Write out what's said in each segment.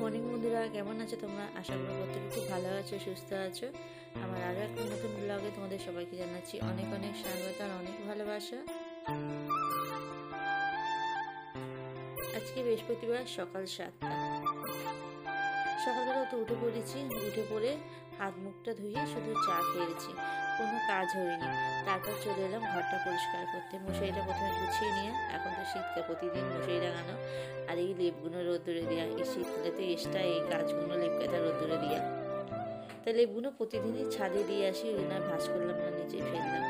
Morning বন্ধুরা, কেমন আছো তোমরা? আশা করি প্রত্যেকে খুব ভালো আছো, সুস্থ আছো। আমার আরও একটা নতুন ব্লগে তোমাদের সবাইকে জানাচ্ছি অনেক অনেক স্বাগত আর অনেক ভালোবাসা। আজকে বৃহস্পতিবার, সকাল 7টা। সকালবেলা তো উঠে পড়েছি, উঠে পড়ে হাত মুখটা ধুয়ে শুধু চা খেয়েছি, কোনো কাজ হয়নি। তারপর চলে এলাম ঘরটা পরিষ্কার করতে। মশারিটা প্রথমে গুছিয়ে নিয়ে, এখন তো শীতকাল, প্রতিদিন মশারি লাগানো আর এই লেপগুলো রোদ্দুরে দেওয়া। এই শীতকালে তো এক্সট্রা এই গাছগুলো লেপ কাটা রোদ্দুরে দেওয়া। তাই লেপগুলো প্রতিদিনই ছাদে দিয়ে আসি, ওই জন্য আর ভাঁজ করলাম না, নিচে ফেললাম।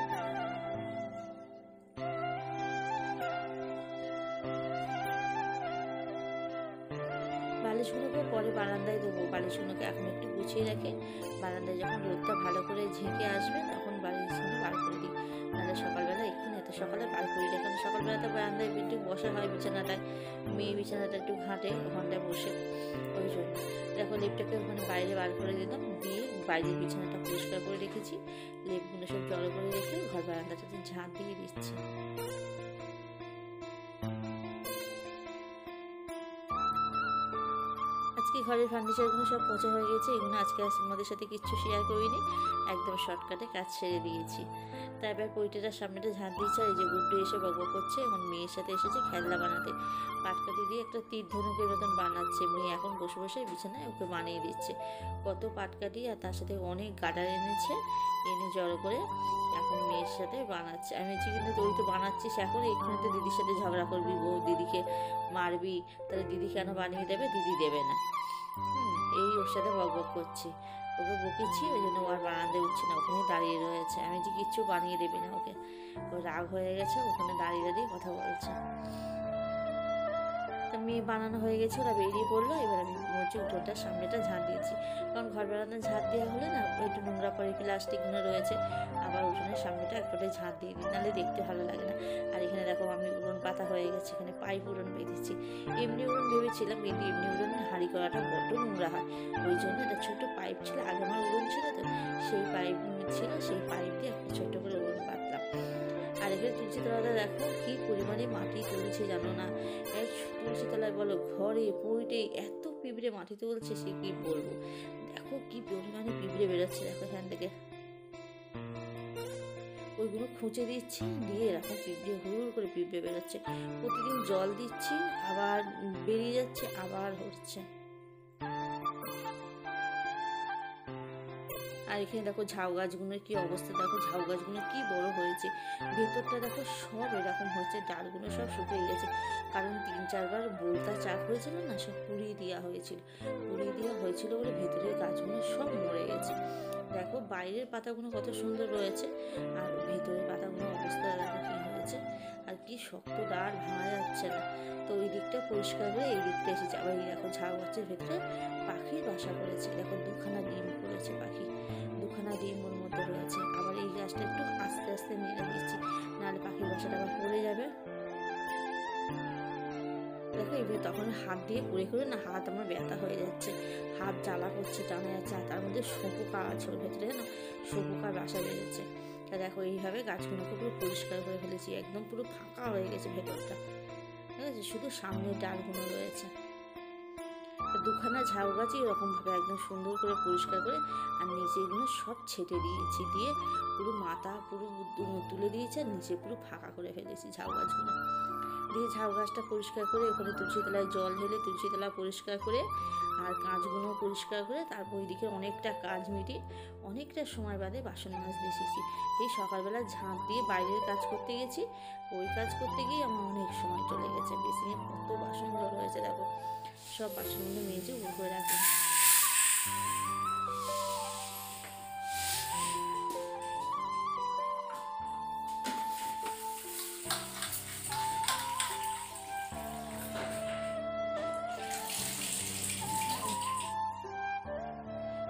বালিশগুলোকে পরে বারান্দায় দেবো। বালিশগুলোকে এখন একটু গুছিয়ে রাখে, বারান্দায় যখন রোদটা ভালো করে ঝেঁকে আসবে তখন বালিশগুলো বার করে দিই। নাহলে সকালবেলা এক্ষুনি এত সকালে বার করি না, কারণ সকালবেলা তো বারান্দায় একটু বসা হয় বিছানাটায়, মেয়ে বিছানাটা একটু ঘাঁটে, ওখানটায় বসে। ওই জন্য দেখো লেপটাকে ওখানে বাইরে বার করে দিলাম, দিয়ে বাইরের বিছানাটা পরিষ্কার করে রেখেছি। লেপগুলো সব জড়ো করে রেখে ঘর বারান্দাটাতে ঝাঁট দিয়ে দিচ্ছি। আজকে ঘরের ফার্নিচারগুলো সব পচা হয়ে গেছে, এগুলো আজকে আমাদের সাথে কিচ্ছু শেয়ার করিনি, একদম শর্টকাটে কাজ সেরে দিয়েছি। তারপর পৈটেটার সামনেটা ঝাঁট দিয়েছে, আর এই যে গুড্ডু এসে বকবক করছে, এখন মেয়ের সাথে এসেছে খেলনা বানাতে। পাটকাঠি দিয়ে একটা তীর ধনুকের মতন বানাচ্ছে, মেয়ে এখন বসে বসে বিছানায় ওকে বানিয়ে দিচ্ছে। কত পাটকাঠি আর তার সাথে অনেক গার্ডার এনেছে, এনে জড়ো করে এখন মেয়ের সাথে বানাচ্ছে। আমি বলছি কিন্তু তুই তো বানাচ্ছিস এখন, এক্ষুনি তো দিদির সাথে ঝগড়া করবি, বউ দিদিকে মারবি, তাহলে দিদি কেন বানিয়ে দেবে? দিদি দেবে না। এই ওর সাথে বকবক করছি, ওকে বকেছি, ওই জন্য ও আর বারান্দায় উঠছে না, ওখানে দাঁড়িয়ে রয়েছে। আমি যে কিচ্ছু বানিয়ে দেবে না ওকে, ও রাগ হয়ে গেছে, ওখানে দাঁড়িয়ে দাঁড়িয়ে কথা বলছে। তা মেয়ে বানানো হয়ে গেছে, ওরা বেরিয়ে পড়লো। এবার আমি বলছি উঠোনটার সামনেটা ঝাঁট দিয়েছি, কারণ ঘর বারান্দা ঝাঁট দেওয়া হলে না একটু নোংরা পরে, প্লাস্টিকগুলো রয়েছে, আবার উঠোনের সামনেটা একটাই ঝাঁট দিয়ে দিই, নাহলে দেখতে ভালো লাগে না। আর এখানে দেখো আমি উড়ন পাতা হয়ে গেছে, এখানে পাইপ উড়ন বেঁধেছি। এমনি উড়ন ভেবেছিলাম, কিন্তু এমনি উড়ন হাঁড়ি করাটা বড্ড নোংরা হয়, ওই জন্য একটা ছোটো পাইপ ছিল, আগে আমার উড়ন ছিল তো, সেই পাইপ ছিল, সেই পাইপ দিয়ে একটা ছোট্ট করে উড়ন পাতলাম। আর এখানে তুলসী তলাটা দেখো কি পরিমাণে মাটি তুলছে জানো না, এক তুলসী তলায় বলো ঘরে পইটে এত পিঁপড়ে মাটি তুলছে, সে কি বলবো। দেখো কি পরিমাণে পিঁপড়ে বেরোচ্ছে, দেখো এখান থেকে। ওইগুলো খুঁচে দিচ্ছি, দিয়ে এরকম পিঁপড়ে হুড় করে পিঁপড়ে বেরোচ্ছে। প্রতিদিন জল দিচ্ছি, আবার বেরিয়ে যাচ্ছে, আবার হচ্ছে। আর এখানে দেখো ঝাউ গাছগুলোর কি অবস্থা, দেখো ঝাউ গাছগুলো কি বড় হয়েছে, ভেতরটা দেখো সব এরকম হচ্ছে, ডালগুলো সব শুকিয়ে গেছে, কারণ 3-4বার বলতা চাপ হয়েছিল না, সব পুড়িয়ে দেওয়া হয়েছিল বলে ভেতরের গাছগুলো সব মরে গেছে। দেখো বাইরের পাতাগুলো কত সুন্দর রয়েছে, আর ভেতরের পাতাগুলো অবস্থা দেখো কি হয়েছে, আর কি শক্ত ডাল, ভাঙা যাচ্ছে না। তো ওই দিকটা পরিষ্কার করে এই দিকটা এসেছে। আবার এই দেখো ঝাউ গাছের ভেতরে পাখির বাসা করেছে, দেখো 2খানা ডিম করেছে পাখি, 2খানা ডিম ওর মধ্যে রয়েছে। আবার এই গাছটা একটু আস্তে আস্তে মেরে দিচ্ছি, নাহলে পাখির বাসাটা আবার পড়ে যাবে। দেখো এইভাবে তখন হাত দিয়ে করে না, হাত আমার ব্যথা হয়ে যাচ্ছে, হাত জ্বালা করছে, টানা যাচ্ছে। আর তার মধ্যে শুঁয়োপোকা আছে ওর ভেতরে, না শুঁয়োপোকার বাসা বেড়েছে। তা দেখো এইভাবে গাছগুলোকে পুরো পরিষ্কার করে ফেলেছি, একদম পুরো ফাঁকা হয়ে গেছে ভেতরটা, ঠিক আছে, শুধু সামনের ডালগুলো রয়েছে। তো 2খানা ঝাউ গাছই এরকমভাবে একদম সুন্দর করে পরিষ্কার করে, আর নিচেগুলো সব ছেটে দিয়েছি, দিয়ে পুরো মাথা পুরো তুলে দিয়েছি, আর নিচে পুরো ফাঁকা করে ফেলেছি ঝাউ গাছগুলো দিয়ে। ঝাউ গাছটা পরিষ্কার করে ওখানে তুলসী তলায় জল ঢেলে তুলসী তলা পরিষ্কার করে, আর কাঁচগুলো পরিষ্কার করে, তারপর ওইদিকে অনেকটা কাজ মিটিয়ে অনেকটা সময় বাদে বাসন মাজতে এসেছি। এই সকালবেলা ঝাঁট দিয়ে বাইরের কাজ করতে গেছি, ওই কাজ করতে গিয়ে আমার অনেক সময় চলে গেছে। বেসিনে কত বাসন জড়ো হয়েছে, দেখো সব বাসনগুলো মেজে উপরে রাখলাম।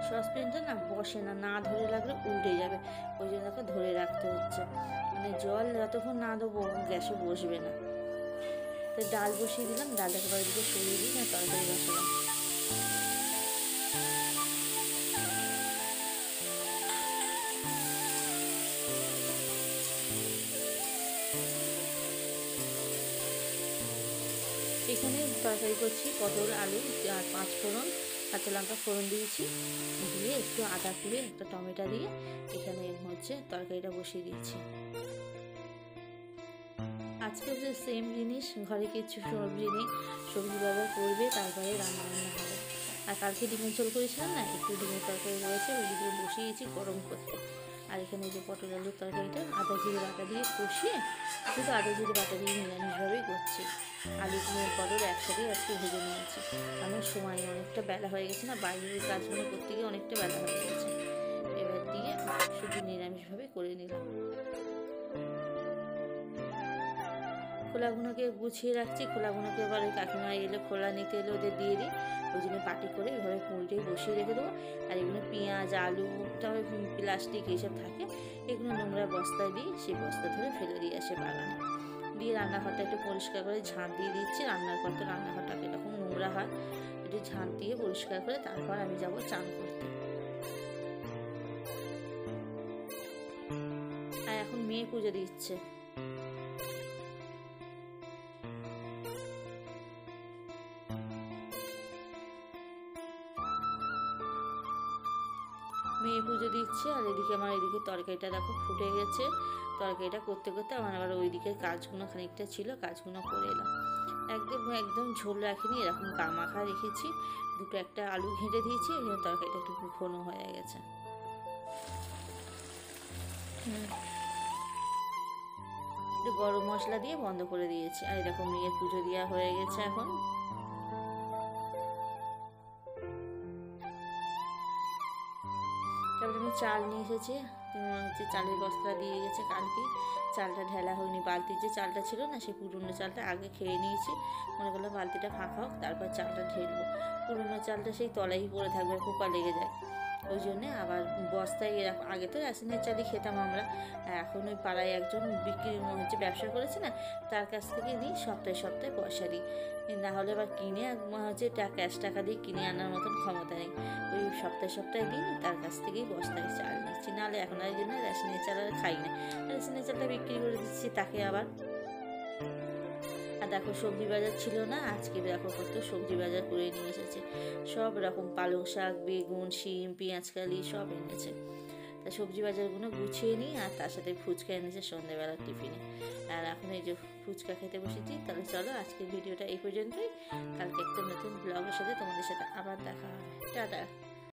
সসপ্যানটা না বসে না, না ধরে রাখলে উল্টে যাবে, ওই জন্য তাকে ধরে রাখতে হচ্ছে, মানে জল যতক্ষণ না দেবো গ্যাসে বসবে না। তাই ডাল বসিয়ে দিলাম, ডালটাকে বাড়ি দিকে সরিয়ে দিই, না তরকারি বসালাম। এখানে তরকারি করছি, পটল আলু আর 5 ফোড়ন, কাঁচা লঙ্কা ফোড়ন দিয়েছি, দিয়ে একটু আদা কুড়ে একটা টমেটো দিয়ে এখানে হচ্ছে তরকারিটা বসিয়ে দিয়েছি। আজকে যে সেম জিনিস, ঘরে কিছু সবজি নেই, সবজি বাজার করবে, তারপরে রান্না হবে। আর কালকে ডিমের ঝোল করেছিলাম না, একটু ডিমের তরকারি রয়েছে, ওইদিকে বসিয়েছি গরম করতে। আর এখানে যে পটল আলুর তরকারিটা আদা জিরে বাটা দিয়ে কষিয়ে, শুধু আদা জিরে বাটা দিয়ে নিরামিষভাবেই করছি। আলু পটল একসাথে আজকে ভেজে নিয়েছি। আমার সময় অনেকটা বেলা হয়ে গেছে না, বাইরের কাজগুলো করতে গিয়ে অনেকটা বেলা হয়ে গেছে। এবার দিয়ে শুধু নিরামিষভাবে করে নিলাম। খোলাগুলোকে গুছিয়ে রাখছি, খোলাগুলোকে এবার ওই কাকিমা এলে খোলা নিতে এলে ওদের দিয়ে দিই, ওই জন্য পাটি করে এভাবে পুরিটাই বসিয়ে রেখে দেবো। আর এগুলো পেঁয়াজ আলু, তারপরে প্লাস্টিক এইসব থাকে, এগুলো নোংরা বস্তায় দিই, সেই বস্তা ধরে ফেলে দিয়ে আসে বাগানে। দিয়ে রান্নাঘরটা একটু পরিষ্কার করে ঝাঁট দিয়ে দিচ্ছি। রান্নার পর তো রান্নাঘরটা এরকম নোংরা হয়, একটু ঝাঁট দিয়ে পরিষ্কার করে তারপর আমি যাব চান করতে। আর এখন মেয়ে পুজো দিচ্ছে। মেয়ে পুজো দিচ্ছে, আর এদিকে আমার এদিকে তরকারিটা দেখো ফুটে গেছে। তরকারিটা করতে করতে আমার আবার ওই দিকের কাজগুলো খানিকটা ছিল, কাজগুলো করে এলাম। একদম একদম ঝোল রাখিনি, এরকম গামাখা রেখেছি। দুটো একটা আলু ঘেঁটে দিয়েছি, এই জন্য তরকারিটা একটু ঘন হয়ে গেছে। একটু গরম মশলা দিয়ে বন্ধ করে দিয়েছি। আর এরকম মেয়ের পুজো দেওয়া হয়ে গেছে। এখন তারপরে আমি চাল নিয়ে এসেছি, হচ্ছে চালের বস্তা দিয়ে গেছে কালকে। চালটা ঢেলা হয়নি, বালতির যে চালটা ছিল না, সেই পুরনো চালটা আগে খেয়ে নিয়েছি। মনে করলাম বালতিটা ফাঁকা হোক, তারপর চালটা ঢেলবো। পুরনো চালটা সেই তলাই পড়ে থাকবে, পোকা লেগে যায়, ওই জন্যে আবার বস্তায় এরকম। আগে তো রেশনের চালই খেতাম আমরা, এখন ওই পাড়ায় একজন বিক্রি হচ্ছে ব্যবসা করেছে না, তার কাছ থেকে নিই, সপ্তাহে সপ্তাহে পয়সা দিই। না হলে আবার কিনে হচ্ছে ক্যাশ টাকা দিয়ে কিনে আনার মতন ক্ষমতা নেই, ওই সপ্তাহে সপ্তাহে দিই, তার কাছ থেকেই বস্তায় চাল নিচ্ছি। নাহলে এখন আর জন্য রেশনের চাল আর খাই না, রেশনের চালটা বিক্রি করে দিচ্ছি তাকে আবার। আর দেখো সবজি বাজার ছিল না আজকে, দেখো কত সবজি বাজার করে নিয়ে এসেছে, সব রকম পালং শাক, বেগুন, শিম, পেঁয়াজকালি সব এনেছে। তা সবজি বাজারগুলো গুছিয়ে নিই, আর তার সাথে ফুচকা এনেছে সন্ধ্যেবেলার টিফিনে। আর এখন এই যে ফুচকা খেতে বসেছি। তাহলে চলো আজকের ভিডিওটা এই পর্যন্তই, কালকে একটা নতুন ব্লগের সাথে তোমাদের সাথে আবার দেখা হবে। টাটা।